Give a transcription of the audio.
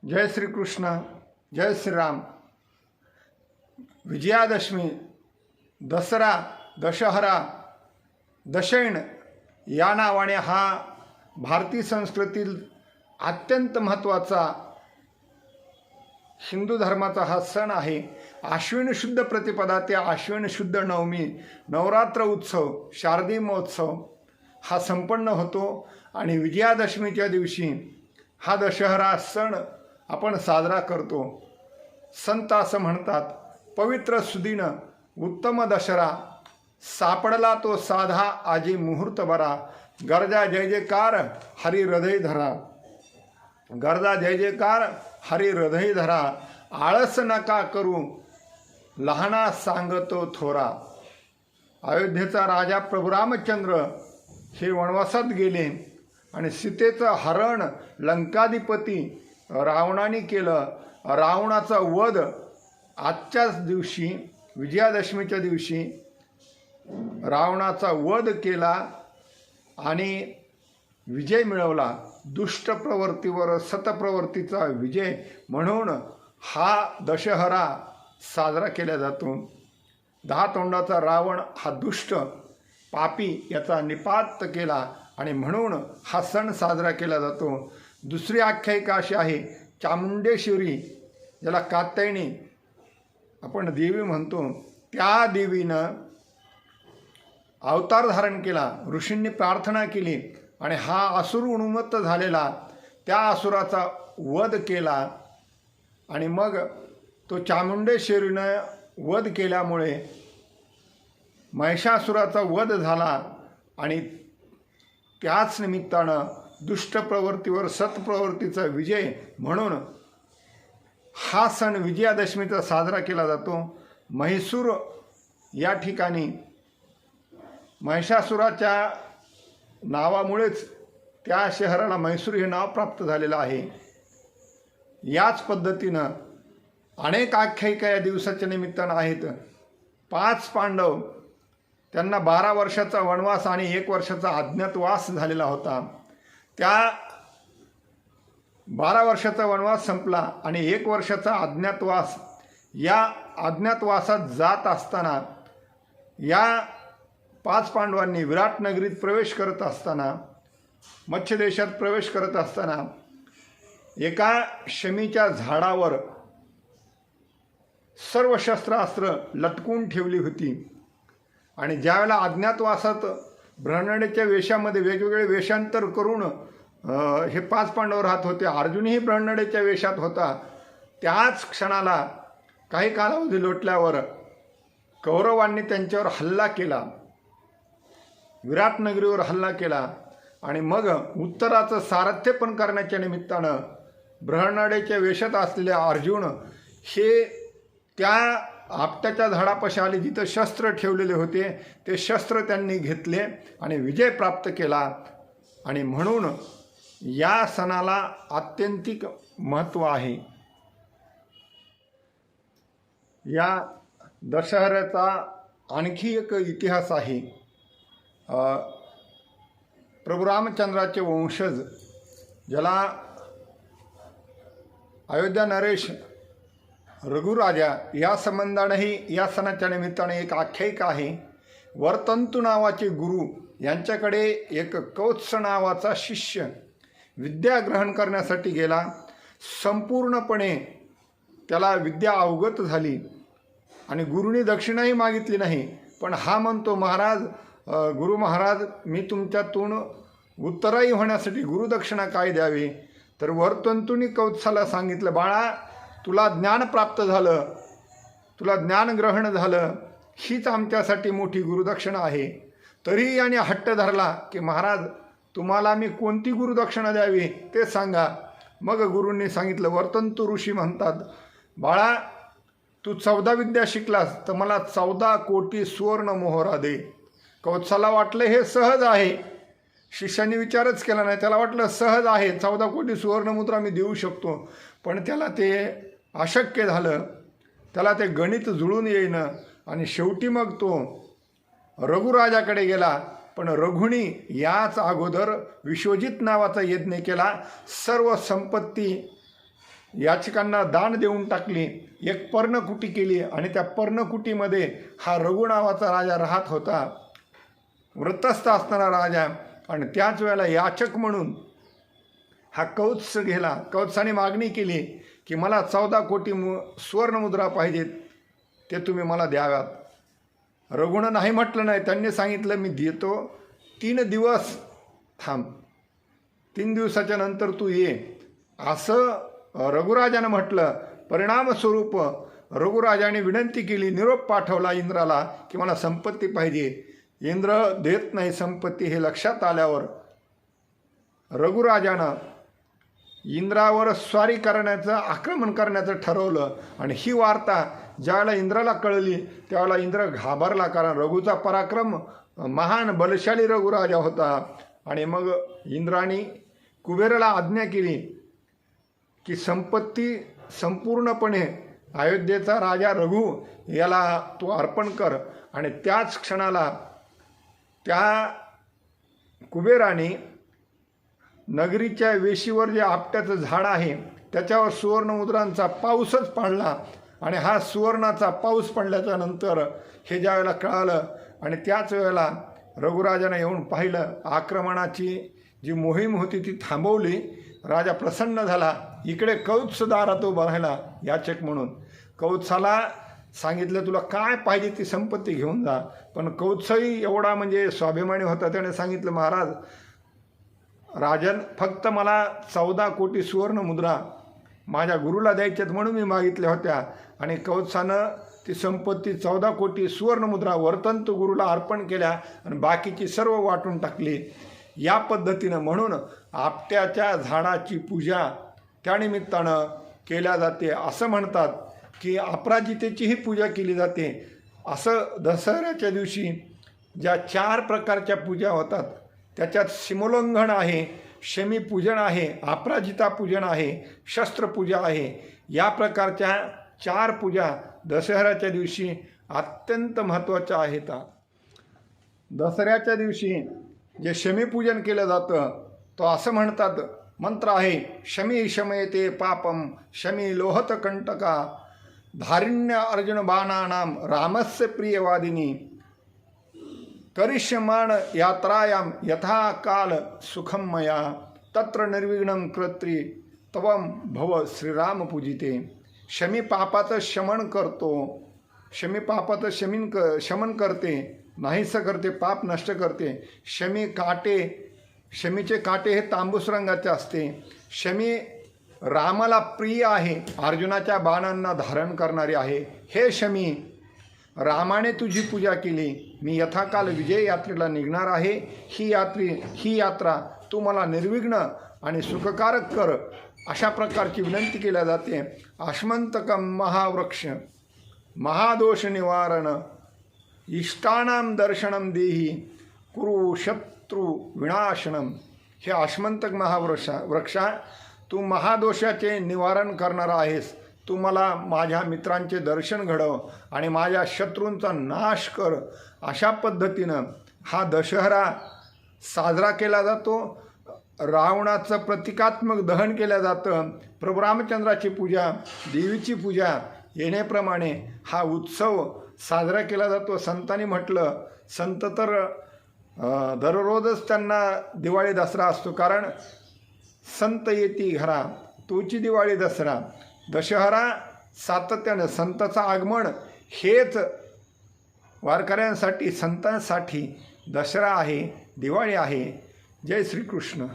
जय श्री कृष्ण, जय श्रीराम। विजयादशमी, दसरा, दशहरा, दशैन या नावाने हा भारतीय संस्कृतीतील अत्यंत महत्त्वाचा हिंदू धर्माचा हा सण आहे। आश्विन शुद्ध प्रतिपदा ते आश्विन शुद्ध नवमी नवरात्र उत्सव, शारदीय महोत्सव हा संपन्न होतो आणि विजयादशमीच्या दिवशी हा दशहरा सण आपण साजरा करतो। संत असं म्हणतात, पवित्र सुदिन उत्तम दशरा, सापडला तो साधा आजी मुहूर्त बरा, गरजा जय जयकार हरी हृदय धरा, गरजा जय जयकार हरी हृदय धरा, आळस नका करू लहाना सांगतो थोरा। अयोध्येचा राजा प्रभू रामचंद्र हे वनवासात गेले आणि सीतेचं हरण लंकाधिपती रावणाने केलं। रावणाचा वध आजच्याच दिवशी विजयादशमीच्या दिवशी रावणाचा वध केला आणि विजय मिळवला। दुष्ट प्रवृत्तीवर सतप्रवृत्तीचा विजय म्हणून हा दशहरा साजरा केला जातो। 10 तोंडाचा रावण हा दुष्ट पापी याचा निपात केला आणि म्हणून हा सण साजरा केला जातो। दुसरी आख्यायिका अशी आहे, चामुंडेश्वरी ज्याला कात्यायनी आपण देवी म्हणतो, त्या देवीनं अवतार धारण केला, ऋषींनी प्रार्थना केली आणि हा असुर उन्मत्त झालेला त्या असुराचा वध केला आणि मग तो चामुंडेश्वरीनं वध केल्यामुळे महिषासुराचा वध झाला आणि त्याच निमित्तानं दुष्ट प्रवृत्तीवर सत्प्रवृत्तीचा विजय म्हणून हा सण विजयादशमीचा साजरा केला जातो। म्हैसूर या ठिकाणी महिषासुराच्या नावामुळेच त्या शहराला म्हैसूर हे नाव प्राप्त झालेलं आहे। याच पद्धतीनं अनेक आख्यायिका या दिवसाच्या निमित्तानं आहेत। 5 पांडव त्यांना 12 वर्षाचा वनवास आणि 1 वर्षाचा अज्ञातवास झालेला होता। त्या 12 वर्षाचा वनवास संपला आणि 1 वर्षाचा अज्ञातवास, या अज्ञातवासात जात असताना या 5 पांडवांनी विराट नगरीत प्रवेश करत असताना, मत्स्य देशात प्रवेश करत असताना एका शमीच्या झाडावर सर्व शस्त्रास्त्र लटकून ठेवली होती आणि ज्यावेळेला अज्ञातवासात ब्रह्मंडेच्या वेशामध्ये वेगवेगळे वेषांतर करून हे 5 पांडव राहत होते। अर्जुनही ब्रह्मंडेच्या वेशात होता। त्याच क्षणाला काही कालावधी लोटल्यावर कौरवांनी त्यांच्यावर हल्ला केला, विराट नगरीवर हल्ला केला आणि मग उत्तराचं सारथ्य पण करण्याच्या निमित्तानं ब्रह्मंडेच्या वेशात असलेले अर्जुन हे त्या आपट्याच्या झाडापाशी आले, जिथं शस्त्र ठेवलेले होते ते शस्त्र त्यांनी घेतले आणि विजय प्राप्त केला आणि म्हणून या सणाला आत्यंतिक महत्त्व आहे। या दशहऱ्याचा आणखी एक इतिहास आहे। प्रभू रामचंद्राचे वंशज ज्याला अयोध्या नरेश रघुराजा या संबंधानेही या सणाच्या निमित्ताने एक आख्यायिका आहे। वर्तंतू नावाचे गुरु यांच्याकडे एक कौत्स नावाचा शिष्य विद्या ग्रहण करण्यासाठी गेला। संपूर्णपणे त्याला विद्या अवगत झाली आणि गुरुनी दक्षिणाही मागितली नाही, पण हा म्हणतो, महाराज, गुरु महाराज, मी तुमच्यातून उत्तराई होण्यासाठी गुरुदक्षिणा काय द्यावी? तर वर्तंतूंनी कौत्साला सांगितलं, बाळा, तुला ज्ञान प्राप्त झालं, तुला ज्ञान ग्रहण झालं, हीच आमच्यासाठी मोठी गुरुदक्षिणा आहे। तरीही याने हट्ट धरला की महाराज, तुम्हाला मी कोणती गुरुदक्षिणा द्यावी ते सांगा। मग गुरूंनी सांगितलं, वर्तंतू ऋषी म्हणतात, बाळा, तू 14 विद्या शिकलास तर मला 14 कोटी सुवर्ण मोहरा दे। कौत्साला वाटलं हे सहज आहे, शिष्याने विचारच केला नाही, त्याला वाटलं सहज आहे, 14 कोटी सुवर्ण मुद्रा मी देऊ शकतो, पण त्याला ते अशक्य झालं, त्याला ते गणित जुळून येईना आणि शेवटी मग तो रघुराजाकडे गेला। पण रघुनी याच अगोदर विश्वजित नावाचा यज्ञ केला, सर्व संपत्ती याचकांना दान देऊन टाकली, एक पर्णकुटी केली आणि त्या पर्णकुटीमध्ये हा रघु नावाचा राजा राहत होता, व्रतस्थ असणारा राजा. आणि त्याच वेळेला याचक म्हणून हा कौत्स गेला. कौत्साने मागणी केली की मला 14 कोटी सुवर्णमुद्रा पाहिजेत, ते तुम्ही मला द्याव्यात. रघुनं नाही म्हटलं नाही, त्यांनी सांगितलं मी देतो, 3 दिवस थांब, 3 दिवसाच्या नंतर तू ये, असं रघुराजानं म्हटलं. परिणामस्वरूप रघुराजाने विनंती केली, निरोप पाठवला इंद्राला की मला संपत्ती पाहिजे. इंद्र देत नाही संपत्ती हे लक्षात आल्यावर रघुराजानं इंद्रावर स्वारी करण्याचं, आक्रमण करण्याचं ठरवलं. आणि ही वार्ता ज्यावेळेला इंद्राला कळली त्यावेळेला इंद्र घाबरला, कारण रघुचा पराक्रम महान बलशाली रघुराजा होता. आणि मग इंद्राने कुबेराला आज्ञा केली की संपत्ती संपूर्णपणे अयोध्येचा राजा रघु याला तू अर्पण कर. आणि त्याच क्षणाला त्या कुबेराने नगरीच्या वेशीवर जे आपट्याचं झाड आहे त्याच्यावर सुवर्णमुद्रांचा पाऊसच पडला. आणि हा सुवर्णाचा पाऊस पडल्याच्या नंतर हे ज्या वेळेला कळालं आणि त्याच वेळेला रघुराजानं येऊन पाहिलं, आक्रमणाची जी मोहीम होती ती थांबवली. राजा प्रसन्न झाला. इकडे कौत्स दारात उभा राहिला याचक म्हणून. कौत्साला सांगितलं तुला काय पाहिजे ती संपत्ती घेऊन जा. पण कौत्सही एवढा म्हणजे स्वाभिमानी होता, त्याने सांगितलं महाराज, राजन फक्त मला 14 कोटी सुवर्णमुद्रा माझ्या गुरुला द्यायच्यात म्हणून मी मागितल्या होत्या. आणि कौत्सानं ती संपत्ती 14 कोटी सुवर्णमुद्रा वर्तंतू गुरुला अर्पण केल्या आणि बाकीची सर्व वाटून टाकली. या पद्धतीनं म्हणून आपट्याच्या झाडाची पूजा त्यानिमित्तानं केल्या जाते. असं म्हणतात की अपराजितेचीही पूजा केली जाते. असं दसऱ्याच्या दिवशी ज्या 4 प्रकारच्या पूजा होतात त्याच्यात सीमोल्लंघन आहे, शमीपूजन आहे, अपराजिता पूजन आहे, शस्त्रपूजा आहे. या प्रकारच्या 4 पूजा दसऱ्याच्या दिवशी अत्यंत महत्त्वाच्या आहेत. दसऱ्याच्या दिवशी जे शमीपूजन केलं जातं तो असं म्हणतात, मंत्र आहे, शमी शमयते पापम शमी लोहत कंटका धारिण्य अर्जुन बाणानाम रामस्य प्रियवादिनी करिष्यमाण यात्रायाम यथा काल सुखम मया तत्र निर्विघ्नं कर्त्री तवम भव श्रीराम पूजिते. शमी पापाचं शमन करतो, शमी पापाचं शमन करते, नाहीसं करते, पाप नष्ट करते. शमी काटे, शमीचे काटे हे तांबूस रंगाचे असते. शमी रामाला प्रिय आहे, अर्जुनाच्या बाणांना धारण करणारी आहे. हे शमी, रामाने तुझी पूजा केली, मी यथाकाल विजय यात्रेला निघणार आहे. ही यात्रा तू मला निर्विघ्न आणि सुखकारक कर, अशा प्रकारची विनंती केल्या जाते. आश्मंतकम महावृक्ष महादोष निवारण इष्टानां दर्शनम देही कुरु शत्रु विनाशनम. हे आश्मंतक वृक्षा तू महादोषाचे निवारण करणारा आहेस. तू मला माझ्या मित्रांचे दर्शन घडव आणि माझ्या शत्रूंचा नाश कर. अशा पद्धतीनं हा दशहरा साजरा केला जातो. रावणाचं प्रतिकात्मक दहन केलं जातं. प्रभू रामचंद्राची पूजा, देवीची पूजा येण्याप्रमाणे हा उत्सव साजरा केला जातो. संतांनी म्हटलं, संत तर दररोजच त्यांना दिवाळी दसरा असतो, कारण संत येती घरा तोची दिवाळी दसरा. दशहरा सातत्यानं संताचं आगमन हेच वारकऱ्यांसाठी, संतांसाठी दसरा आहे, दिवाळी आहे. जय श्रीकृष्ण.